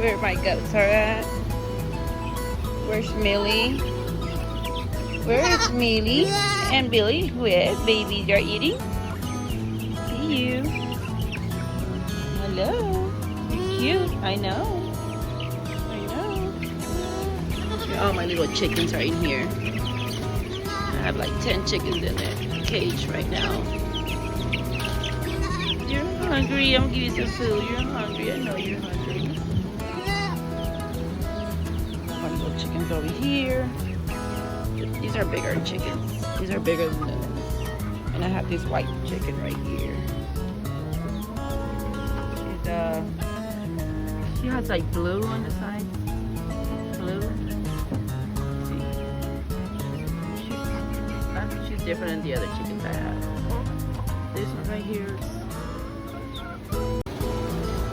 Where my goats are at? Where's Millie? Where is Millie and Billy? Where babies are eating? See you. Hello. You're cute. I know. I know. All my little chickens are in here. I have like 10 chickens in the cage right now. You're hungry. I'm gonna give you some food. You're hungry. I know you're hungry. My little chickens over here. These are bigger chickens. These are bigger than those. And I have this white chicken right here. She has like blue on the side. Blue. She's different than the other chickens I have. This one right here